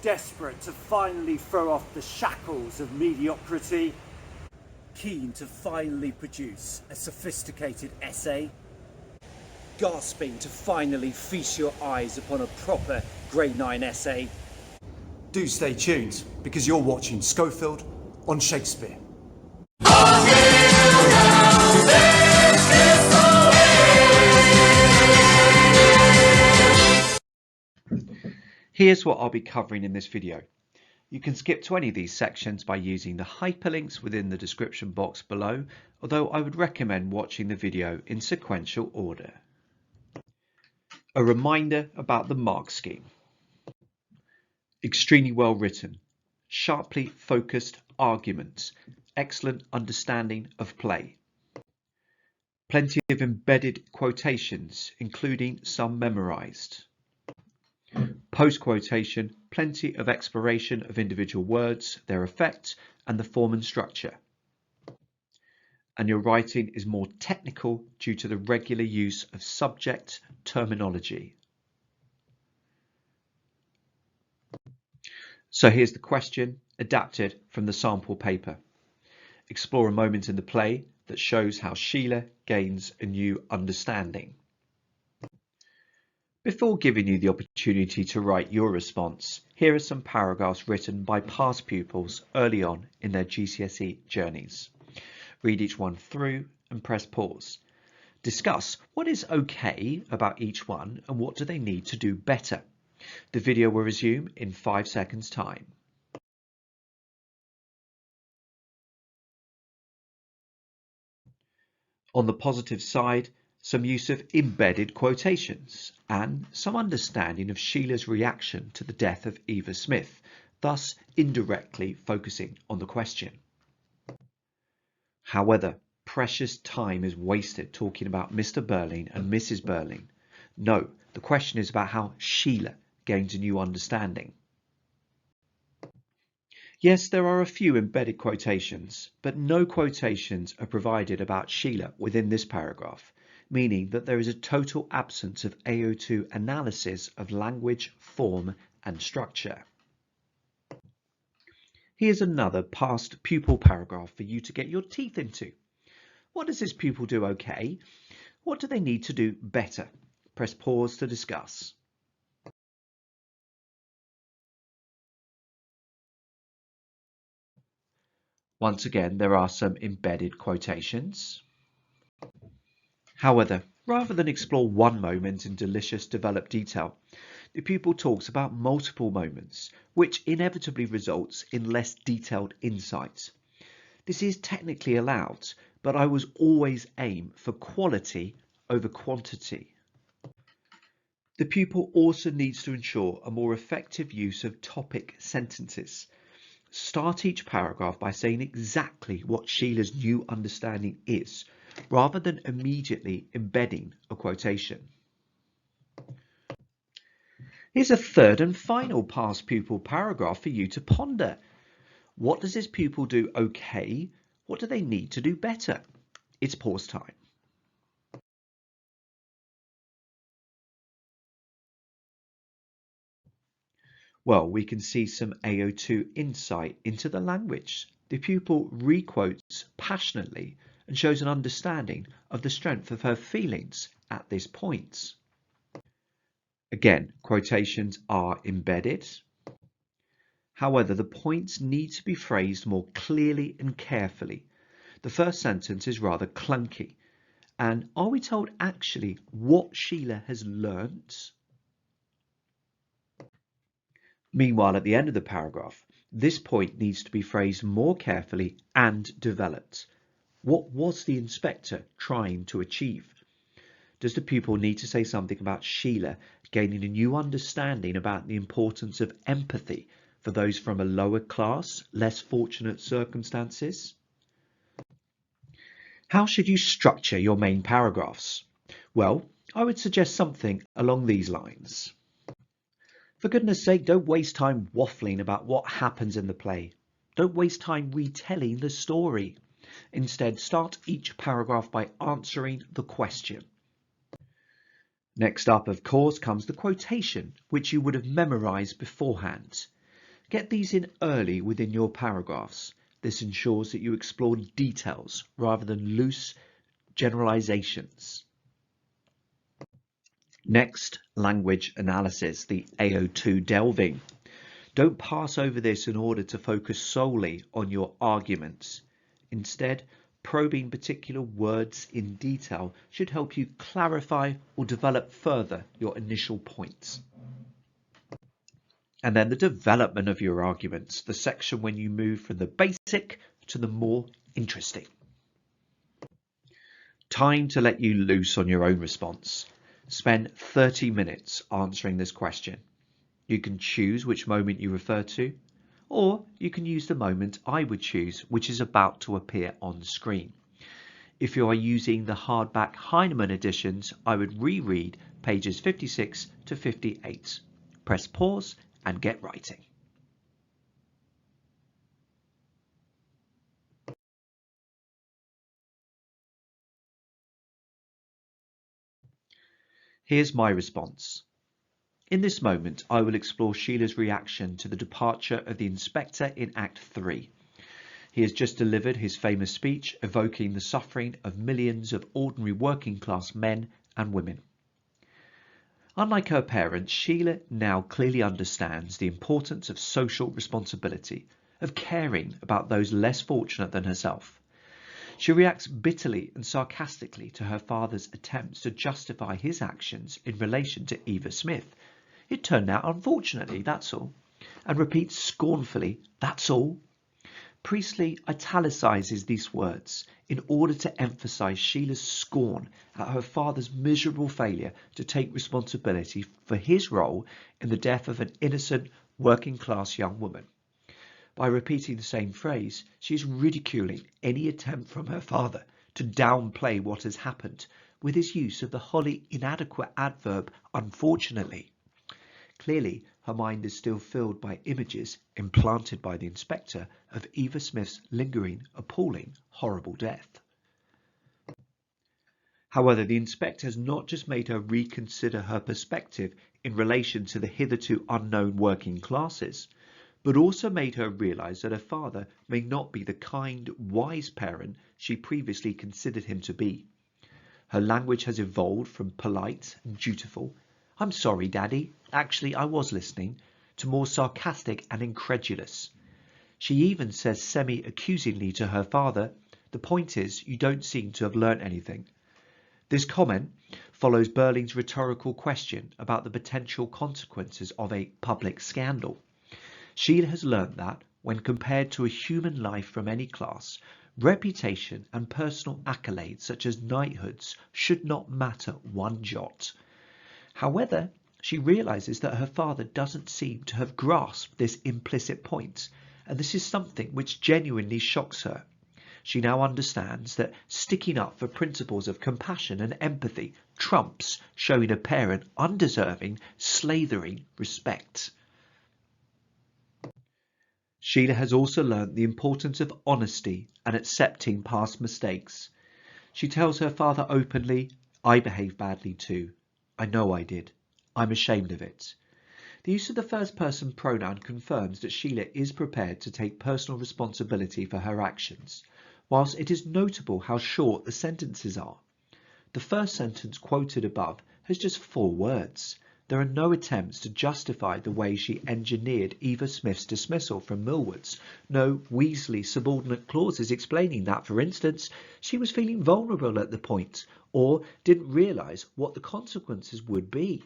desperate to finally throw off the shackles of mediocrity, keen to finally produce a sophisticated essay, gasping to finally feast your eyes upon a proper grade 9 essay. Do stay tuned, because you're watching Schofield on Shakespeare. Here's what I'll be covering in this video. You can skip to any of these sections by using the hyperlinks within the description box below, although I would recommend watching the video in sequential order. A reminder about the mark scheme. Extremely well written, sharply focused arguments, excellent understanding of play. Plenty of embedded quotations, including some memorized. Post-quotation, plenty of exploration of individual words, their effect, and the form and structure. And your writing is more technical due to the regular use of subject terminology. So here's the question, adapted from the sample paper. Explore a moment in the play that shows how Sheila gains a new understanding. Before giving you the opportunity to write your response, here are some paragraphs written by past pupils early on in their GCSE journeys. Read each one through and press pause. Discuss what is okay about each one and what do they need to do better. The video will resume in 5 seconds time. On the positive side, some use of embedded quotations and some understanding of Sheila's reaction to the death of Eva Smith, thus indirectly focusing on the question. However, precious time is wasted talking about Mr. Burling and Mrs. Burling. No, the question is about how Sheila gains a new understanding. Yes, there are a few embedded quotations, but no quotations are provided about Sheila within this paragraph, meaning that there is a total absence of AO2 analysis of language, form, and structure. Here's another past pupil paragraph for you to get your teeth into. What does this pupil do okay? What do they need to do better? Press pause to discuss. Once again, there are some embedded quotations. However, rather than explore one moment in delicious developed detail, the pupil talks about multiple moments, which inevitably results in less detailed insights. This is technically allowed, but I was always aim for quality over quantity. The pupil also needs to ensure a more effective use of topic sentences. Start each paragraph by saying exactly what Sheila's new understanding is, rather than immediately embedding a quotation. Here's a third and final past pupil paragraph for you to ponder. What does this pupil do okay? What do they need to do better? It's pause time. Well, we can see some AO2 insight into the language. The pupil requotes passionately and shows an understanding of the strength of her feelings at this point. Again, quotations are embedded. However, the points need to be phrased more clearly and carefully. The first sentence is rather clunky. And are we told actually what Sheila has learnt? Meanwhile, at the end of the paragraph, this point needs to be phrased more carefully and developed. What was the inspector trying to achieve? Does the pupil need to say something about Sheila gaining a new understanding about the importance of empathy for those from a lower class, less fortunate circumstances? How should you structure your main paragraphs? Well, I would suggest something along these lines. For goodness sake, don't waste time waffling about what happens in the play. Don't waste time retelling the story. Instead, start each paragraph by answering the question. Next up, of course, comes the quotation, which you would have memorized beforehand. Get these in early within your paragraphs. This ensures that you explore details rather than loose generalizations. Next, language analysis, the AO2 delving. Don't pass over this in order to focus solely on your arguments. Instead, probing particular words in detail should help you clarify or develop further your initial points. And then the development of your arguments, the section when you move from the basic to the more interesting. Time to let you loose on your own response. Spend 30 minutes answering this question. You can choose which moment you refer to, or you can use the moment I would choose, which is about to appear on screen. If you are using the hardback Heinemann editions, I would reread pages 56 to 58. Press pause and get writing. Here's my response. In this moment, I will explore Sheila's reaction to the departure of the inspector in Act 3. He has just delivered his famous speech evoking the suffering of millions of ordinary working class men and women. Unlike her parents, Sheila now clearly understands the importance of social responsibility, of caring about those less fortunate than herself. She reacts bitterly and sarcastically to her father's attempts to justify his actions in relation to Eva Smith. It turned out unfortunately, that's all. And repeats scornfully, that's all. Priestley italicizes these words in order to emphasize Sheila's scorn at her father's miserable failure to take responsibility for his role in the death of an innocent working class young woman. By repeating the same phrase, she is ridiculing any attempt from her father to downplay what has happened with his use of the wholly inadequate adverb unfortunately. Clearly, her mind is still filled by images implanted by the inspector of Eva Smith's lingering, appalling, horrible death. However, the inspector has not just made her reconsider her perspective in relation to the hitherto unknown working classes, but also made her realize that her father may not be the kind, wise parent she previously considered him to be. Her language has evolved from polite and dutiful, "I'm sorry, Daddy, actually I was listening," to more sarcastic and incredulous. She even says semi-accusingly to her father, "The point is, you don't seem to have learnt anything." This comment follows Berling's rhetorical question about the potential consequences of a public scandal. Sheila has learnt that, when compared to a human life from any class, reputation and personal accolades such as knighthoods should not matter one jot. However, she realizes that her father doesn't seem to have grasped this implicit point, and this is something which genuinely shocks her. She now understands that sticking up for principles of compassion and empathy trumps showing a parent undeserving, slathering respect. Sheila has also learnt the importance of honesty and accepting past mistakes. She tells her father openly, "I behaved badly too. I know I did. I'm ashamed of it." The use of the first person pronoun confirms that Sheila is prepared to take personal responsibility for her actions, whilst it is notable how short the sentences are. The first sentence quoted above has just 4 words. There are no attempts to justify the way she engineered Eva Smith's dismissal from Millward's, no Weasley subordinate clauses explaining that, for instance, she was feeling vulnerable at the point, or didn't realise what the consequences would be.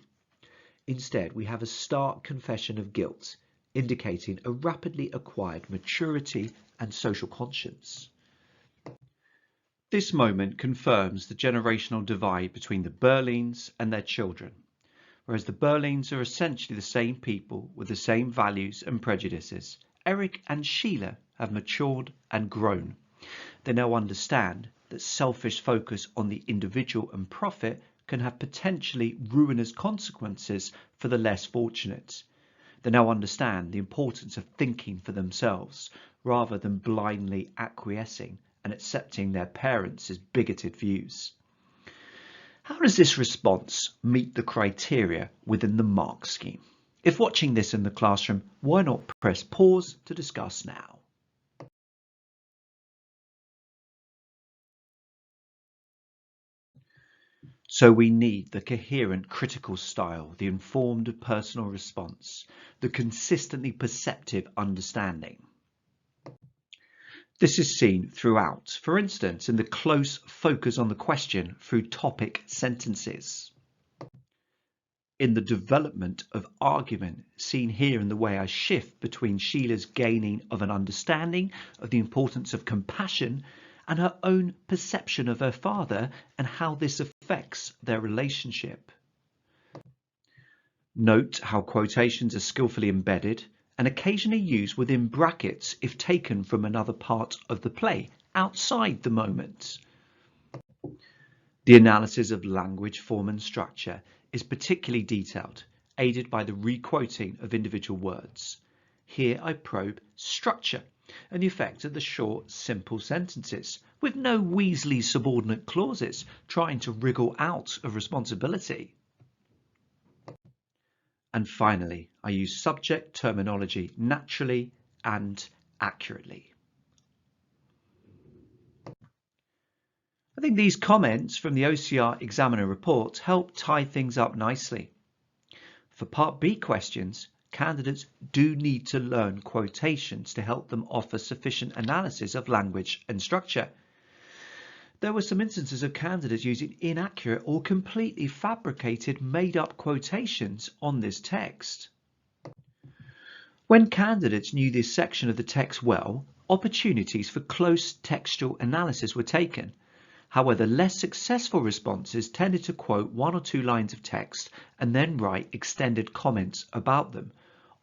Instead, we have a stark confession of guilt, indicating a rapidly acquired maturity and social conscience. This moment confirms the generational divide between the Berlings and their children. Whereas the Berlings are essentially the same people with the same values and prejudices, Eric and Sheila have matured and grown. They now understand that selfish focus on the individual and profit can have potentially ruinous consequences for the less fortunate. They now understand the importance of thinking for themselves rather than blindly acquiescing and accepting their parents' bigoted views. How does this response meet the criteria within the mark scheme? If watching this in the classroom, why not press pause to discuss now? So we need the coherent critical style, the informed personal response, the consistently perceptive understanding. This is seen throughout, for instance, in the close focus on the question through topic sentences. In the development of argument, seen here in the way I shift between Sheila's gaining of an understanding of the importance of compassion and her own perception of her father and how this affects their relationship. Note how quotations are skillfully embedded and occasionally used within brackets if taken from another part of the play, outside the moment. The analysis of language, form and structure is particularly detailed, aided by the re-quoting of individual words. Here I probe structure and the effect of the short, simple sentences, with no Weasley subordinate clauses trying to wriggle out of responsibility. And finally, I use subject terminology naturally and accurately. I think these comments from the OCR Examiner Report help tie things up nicely. For Part B questions, candidates do need to learn quotations to help them offer sufficient analysis of language and structure. There were some instances of candidates using inaccurate or completely fabricated made-up quotations on this text. When candidates knew this section of the text well, opportunities for close textual analysis were taken. However, less successful responses tended to quote one or two lines of text and then write extended comments about them,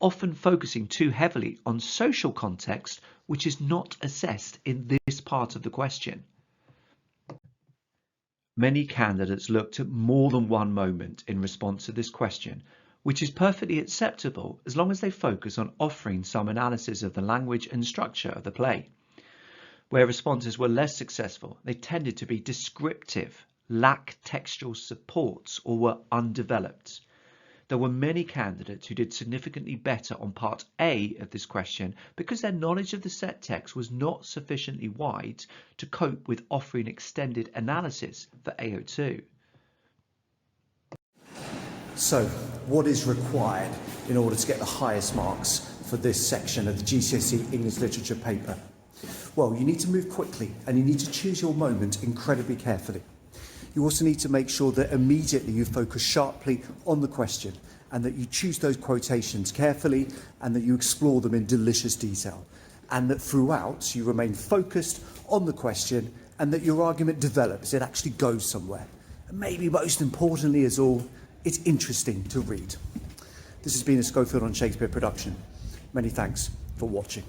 often focusing too heavily on social context, which is not assessed in this part of the question. Many candidates looked at more than one moment in response to this question, which is perfectly acceptable as long as they focus on offering some analysis of the language and structure of the play. Where responses were less successful, they tended to be descriptive, lack textual supports, or were undeveloped. There were many candidates who did significantly better on part A of this question because their knowledge of the set text was not sufficiently wide to cope with offering extended analysis for AO2. So, what is required in order to get the highest marks for this section of the GCSE English Literature paper? Well, you need to move quickly and you need to choose your moment incredibly carefully. You also need to make sure that immediately you focus sharply on the question and that you choose those quotations carefully and that you explore them in delicious detail, and that throughout you remain focused on the question and that your argument develops, it actually goes somewhere. And maybe most importantly is all, it's interesting to read. This has been a Schofield on Shakespeare production. Many thanks for watching.